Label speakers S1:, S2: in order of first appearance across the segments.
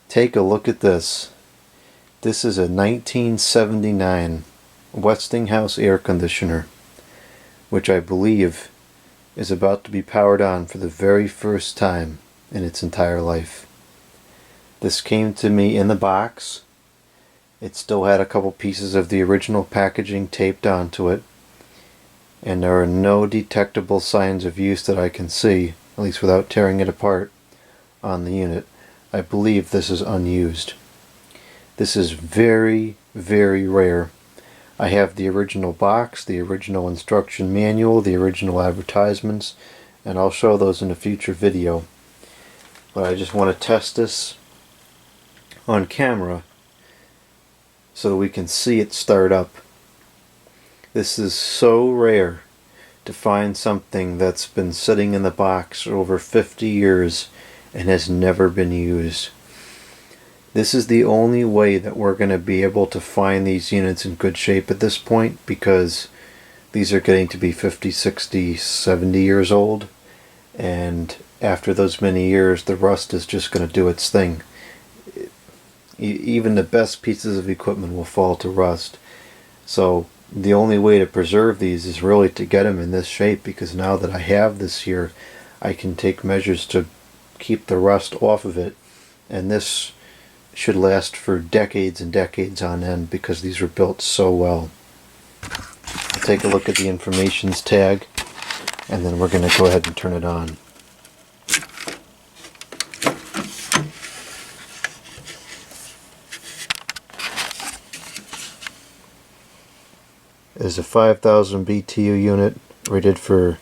S1: Take a look at this. This is a 1979 Westinghouse air conditioner, which I believe is about to be powered on for the very first time in its entire life. This came to me in the box. It still had a couple pieces of the original packaging taped onto it, and there are no detectable signs of use that I can see, at least without tearing it apart, on the unit. I believe this is unused. This is very, very rare. I have the original box, the original instruction manual, the original advertisements, and I'll show those in a future video. But I just want to test this on camera so we can see it start up. This is so rare to find something that's been sitting in the box for over 50 years and has never been used. This is the only way that we're going to be able to find these units in good shape at this point, because these are getting to be 50, 60, 70 years old, and after those many years the rust is just going to do its thing. Even the best pieces of equipment will fall to rust. So the only way to preserve these is really to get them in this shape, because now that I have this here, I can take measures to keep the rust off of it, and this should last for decades and decades on end because these were built so well. I'll take a look at the information's tag, and then we're going to go ahead and turn it on. It is a 5000 BTU unit rated for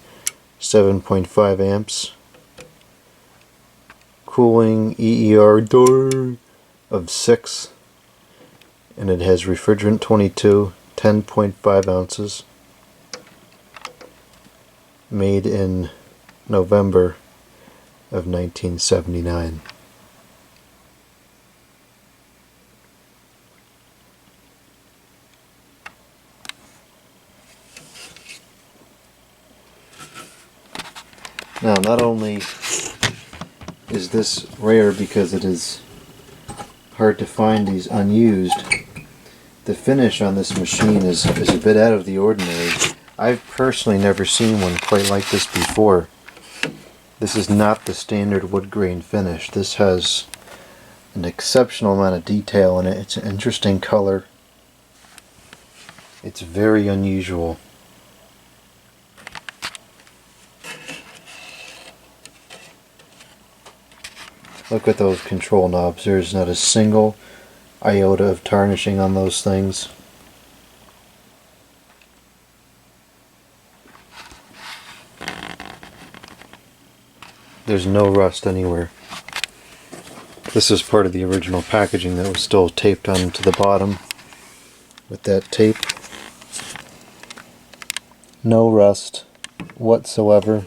S1: 7.5 amps. Cooling EER door of 6, and it has refrigerant 22, 10.5 ounces. Made in November of 1979. Now, not only is this rare because it is hard to find these unused, the finish on this machine is a bit out of the ordinary. I've personally never seen one quite like this before. This is not the standard wood grain finish. This has an exceptional amount of detail in it. It's an interesting color. It's very unusual. Look at those control knobs. There's not a single iota of tarnishing on those things. There's no rust anywhere. This is part of the original packaging that was still taped onto the bottom with that tape. No rust whatsoever.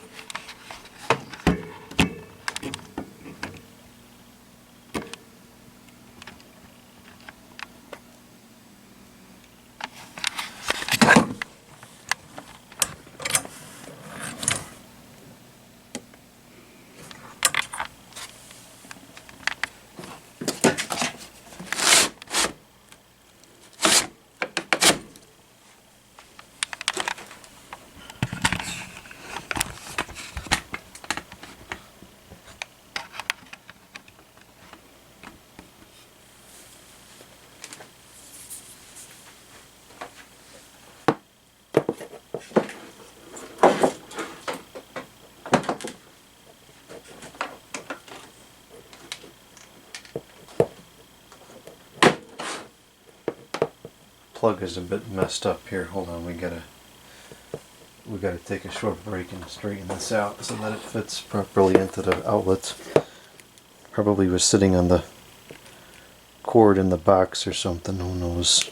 S1: Plug is a bit messed up here. Hold on, we gotta take a short break and straighten this out so that it fits properly into the outlets. Probably was sitting on the cord in the box or something, who knows.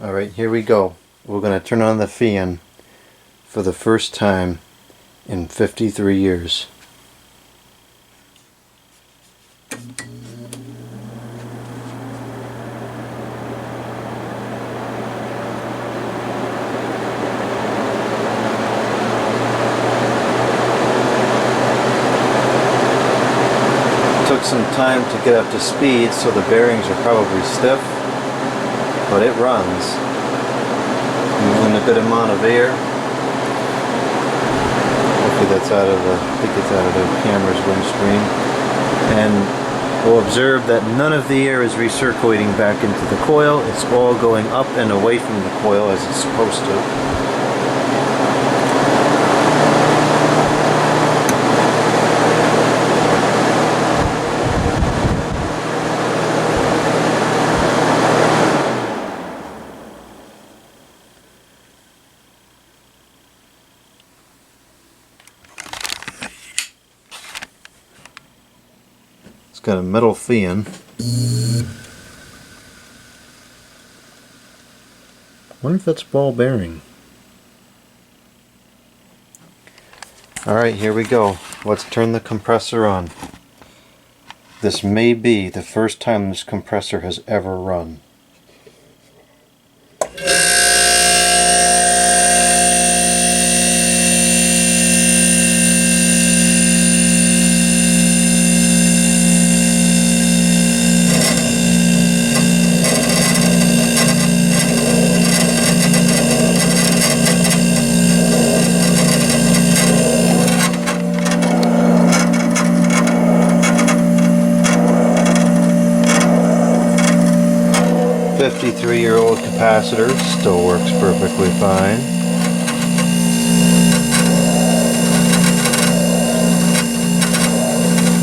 S1: Alright, here we go. We're going to turn on the fan for the first time in 53 years. Took some time to get up to speed, so the bearings are probably stiff, but it runs. Moving a good amount of air. Hopefully that's out of the, I think it's out of the camera's windscreen. And we'll observe that none of the air is recirculating back into the coil. It's all going up and away from the coil as it's supposed to. Got a metal fan. Wonder if that's ball bearing. Alright, here we go. Let's turn the compressor on. This may be the first time this compressor has ever run. Year-old capacitor still works perfectly fine.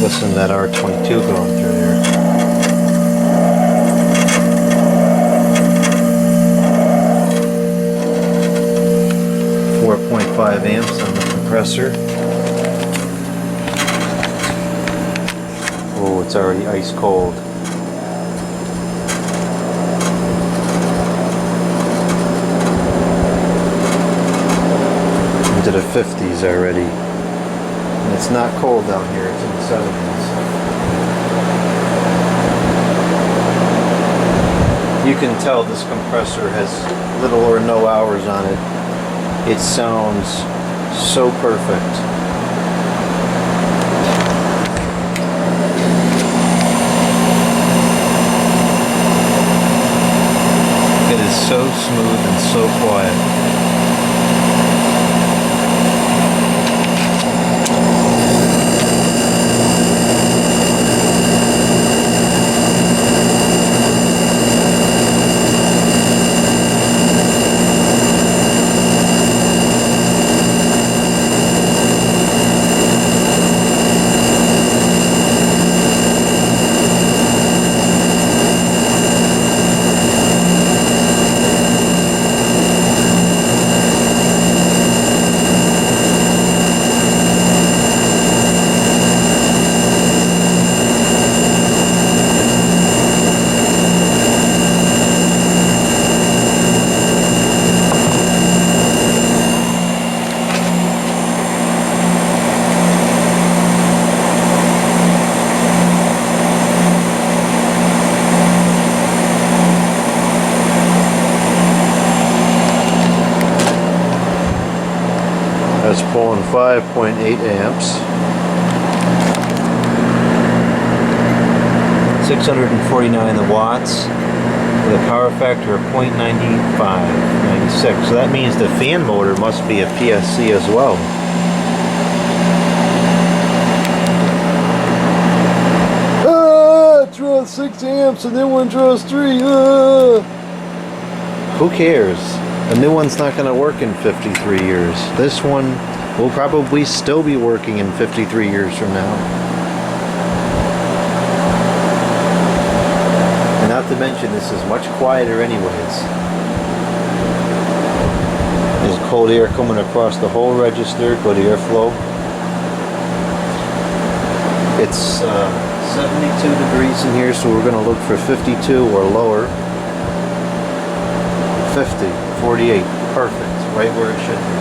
S1: Listen to that R22 going through there. .5 amps on the compressor. Oh, it's already ice cold. Into the 50s already. And it's not cold down here, it's in the 70s. You can tell this compressor has little or no hours on it. It sounds so perfect. It is so smooth and so quiet. That's pulling 5.8 amps. 649 watts with a power factor of 0.9596. So that means the fan motor must be a PSC as well. It draws 6 amps and then one draws 3. Who cares? The new one's not going to work in 53 years. This one will probably still be working in 53 years from now. And not to mention, this is much quieter anyways. There's cold air coming across the whole register. Go to airflow. It's 72 degrees in here, so we're going to look for 52 or lower. 50, 48, perfect, right where it should be.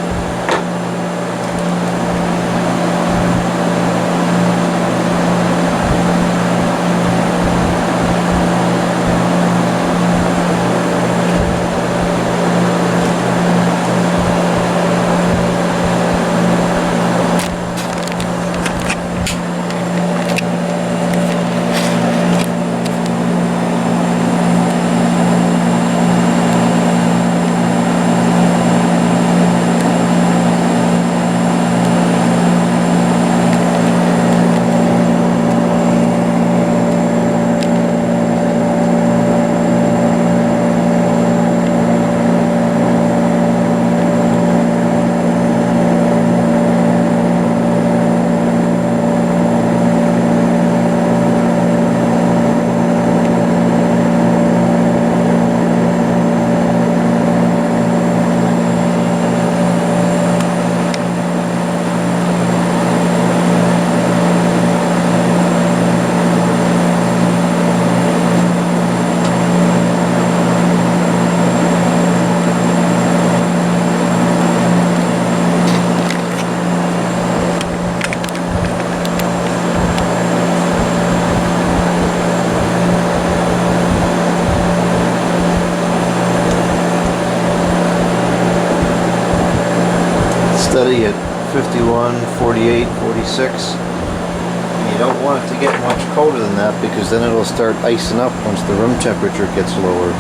S1: Steady at 51, 48, 46. And you don't want it to get much colder than that because then it'll start icing up once the room temperature gets lower.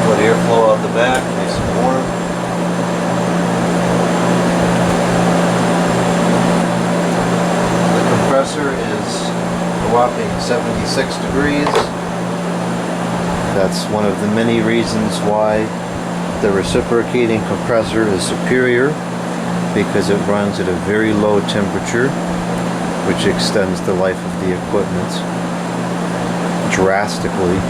S1: Let airflow out the back, nice and warm. The compressor is a whopping 76 degrees. That's one of the many reasons why the reciprocating compressor is superior, because it runs at a very low temperature, which extends the life of the equipment drastically.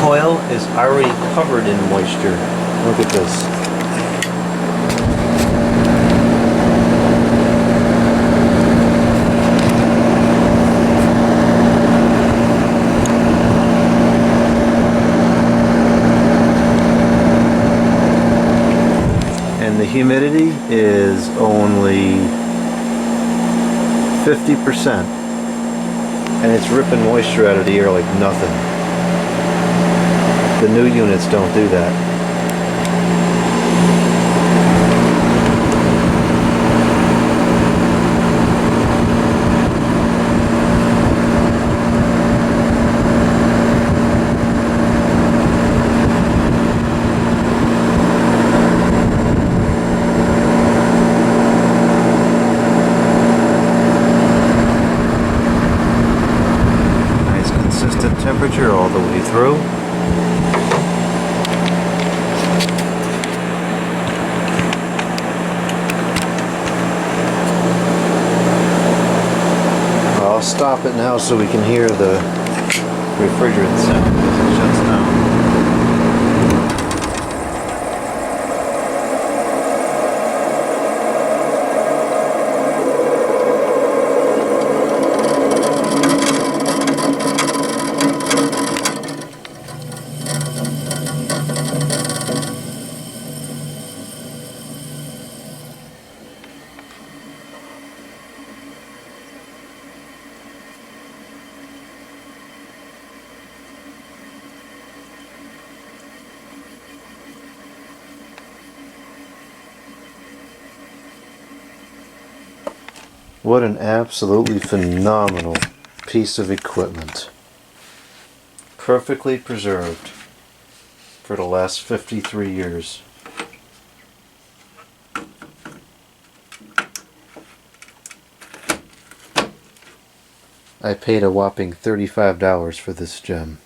S1: Coil is already covered in moisture. Look at this. And the humidity is only 50%. And it's ripping moisture out of the air like nothing. The new units don't do that. Nice consistent temperature all the way through. I'll stop it now so we can hear the refrigerant sound as it shuts down. What an absolutely phenomenal piece of equipment. Perfectly preserved for the last 53 years. I paid a whopping $35 for this gem.